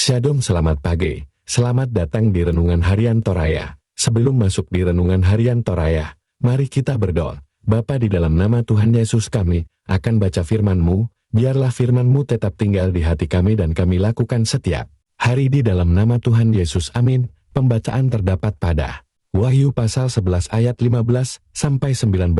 Shalom, selamat pagi. Selamat datang di Renungan Harian Toraya. Sebelum masuk di Renungan Harian Toraya, mari kita berdoa. Bapa, di dalam nama Tuhan Yesus kami akan baca firman-Mu. Biarlah firman-Mu tetap tinggal di hati kami dan kami lakukan setiap hari di dalam nama Tuhan Yesus. Amin. Pembacaan terdapat pada Wahyu pasal 11 ayat 15 sampai 19.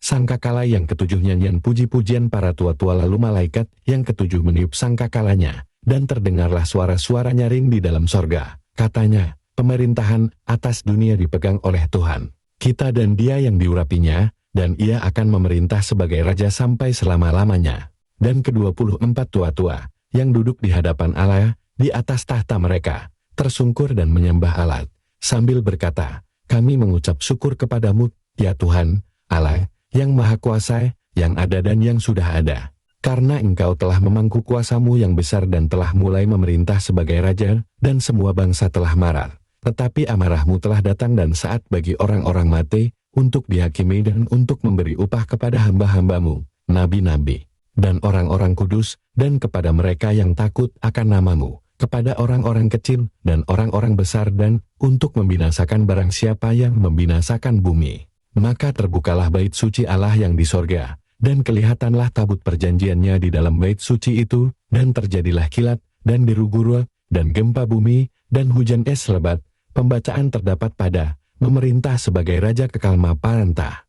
Sangkakala yang ketujuh, nyanyian puji-pujian para tua-tua. Lalu malaikat yang ketujuh meniup sangkakalanya, dan terdengarlah suara-suara nyaring di dalam sorga. Katanya, pemerintahan atas dunia dipegang oleh Tuhan kita dan Dia yang diurapinya, dan Ia akan memerintah sebagai Raja sampai selama-lamanya. Dan ke-24 tua-tua yang duduk di hadapan Allah di atas tahta mereka tersungkur dan menyembah Allah sambil berkata, kami mengucap syukur kepadamu, ya Tuhan, Allah, yang Maha Kuasa, yang ada dan yang sudah ada. Karena Engkau telah memangku kuasa-Mu yang besar dan telah mulai memerintah sebagai Raja, dan semua bangsa telah marah. Tetapi amarah-Mu telah datang dan saat bagi orang-orang mati, untuk dihakimi dan untuk memberi upah kepada hamba-hamba-Mu, nabi-nabi, dan orang-orang kudus, dan kepada mereka yang takut akan nama-Mu, kepada orang-orang kecil dan orang-orang besar, dan untuk membinasakan barang siapa yang membinasakan bumi. Maka terbukalah bait suci Allah yang di sorga, dan kelihatanlah tabut perjanjiannya di dalam bait suci itu, dan terjadilah kilat, dan deru-gurul, dan gempa bumi, dan hujan es lebat. Pembacaan terdapat pada memerintah sebagai Raja kekal Maparentah.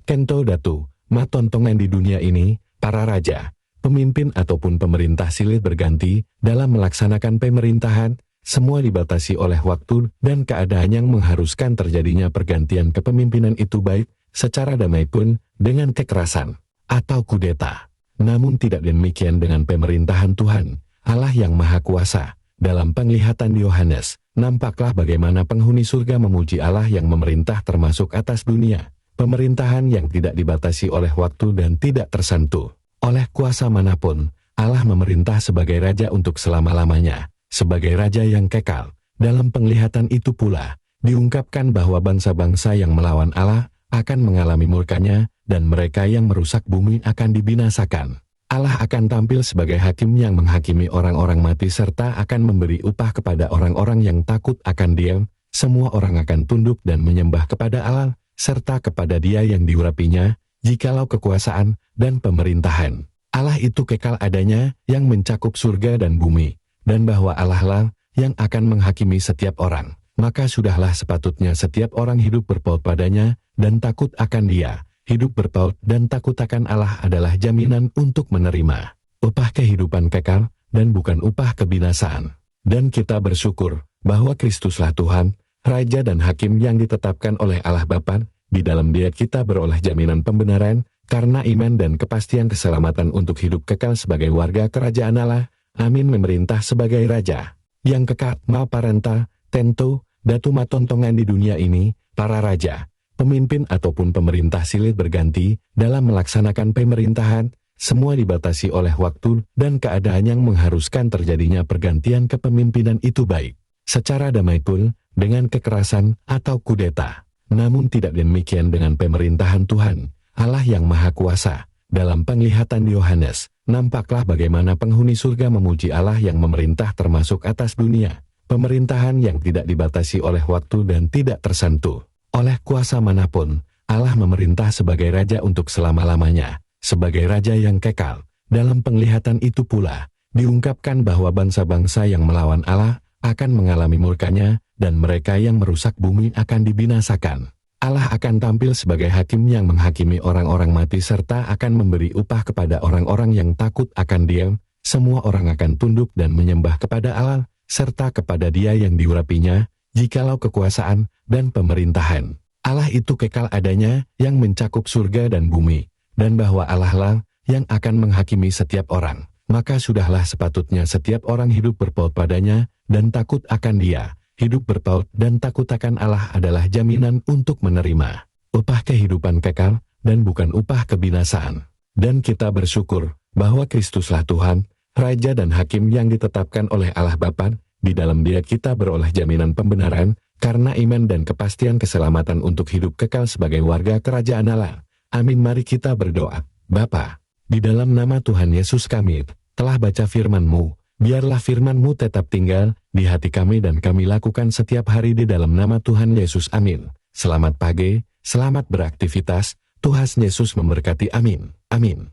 Kento datu, matontongan di dunia ini, para raja, pemimpin ataupun pemerintah silih berganti, dalam melaksanakan pemerintahan, semua dibatasi oleh waktu dan keadaan yang mengharuskan terjadinya pergantian kepemimpinan itu, baik secara damai pun dengan kekerasan atau kudeta. Namun tidak demikian dengan pemerintahan Tuhan, Allah yang Maha Kuasa. Dalam penglihatan Yohanes, nampaklah bagaimana penghuni surga memuji Allah yang memerintah termasuk atas dunia. Pemerintahan yang tidak dibatasi oleh waktu dan tidak tersentuh oleh kuasa manapun. Allah memerintah sebagai Raja untuk selama-lamanya, sebagai Raja yang kekal. Dalam penglihatan itu pula, diungkapkan bahwa bangsa-bangsa yang melawan Allah akan mengalami murkanya, dan mereka yang merusak bumi akan dibinasakan. Allah akan tampil sebagai hakim yang menghakimi orang-orang mati serta akan memberi upah kepada orang-orang yang takut akan Dia. Semua orang akan tunduk dan menyembah kepada Allah, serta kepada Dia yang diurapinya, jikalau kekuasaan dan pemerintahan Allah itu kekal adanya, yang mencakup surga dan bumi, dan bahwa Allah lah yang akan menghakimi setiap orang. Maka sudahlah sepatutnya setiap orang hidup berpaut padanya, dan takut akan Dia. Hidup berpaut dan takut akan Allah adalah jaminan untuk menerima upah kehidupan kekal, dan bukan upah kebinasaan. Dan kita bersyukur bahwa Kristuslah Tuhan, Raja dan Hakim yang ditetapkan oleh Allah Bapa. Di dalam Dia kita beroleh jaminan pembenaran, karena iman dan kepastian keselamatan untuk hidup kekal sebagai warga kerajaan Allah. Amin. Memerintah sebagai Raja yang kekal Maparentah. Tentu, datu matontongan di dunia ini, para raja, pemimpin ataupun pemerintah silih berganti, dalam melaksanakan pemerintahan, semua dibatasi oleh waktu dan keadaan yang mengharuskan terjadinya pergantian kepemimpinan itu, baik secara damai pun dengan kekerasan atau kudeta. Namun tidak demikian dengan pemerintahan Tuhan, Allah yang Maha Kuasa. Dalam penglihatan Yohanes, nampaklah bagaimana penghuni surga memuji Allah yang memerintah termasuk atas dunia. Pemerintahan yang tidak dibatasi oleh waktu dan tidak tersentuh oleh kuasa manapun. Allah memerintah sebagai Raja untuk selama-lamanya, sebagai Raja yang kekal. Dalam penglihatan itu pula, diungkapkan bahwa bangsa-bangsa yang melawan Allah akan mengalami murkanya, dan mereka yang merusak bumi akan dibinasakan. Allah akan tampil sebagai hakim yang menghakimi orang-orang mati serta akan memberi upah kepada orang-orang yang takut akan Dia. Semua orang akan tunduk dan menyembah kepada Allah, serta kepada Dia yang diurapinya, jikalau kekuasaan dan pemerintahan Allah itu kekal adanya, yang mencakup surga dan bumi, dan bahwa Allah lah yang akan menghakimi setiap orang. Maka sudahlah sepatutnya setiap orang hidup berpaut padanya, dan takut akan Dia. Hidup berpaut dan takut akan Allah adalah jaminan untuk menerima upah kehidupan kekal, dan bukan upah kebinasaan. Dan kita bersyukur bahwa Kristuslah Tuhan, Raja dan Hakim yang ditetapkan oleh Allah Bapa. Di dalam Dia kita beroleh jaminan pembenaran, karena iman dan kepastian keselamatan untuk hidup kekal sebagai warga kerajaan Allah. Amin. Mari kita berdoa. Bapa, di dalam nama Tuhan Yesus kami telah baca firman-Mu, Biarlah firman-Mu tetap tinggal di hati kami dan kami lakukan setiap hari di dalam nama Tuhan Yesus. Amin. Selamat pagi, selamat beraktivitas, Tuhan Yesus memberkati. Amin. Amin.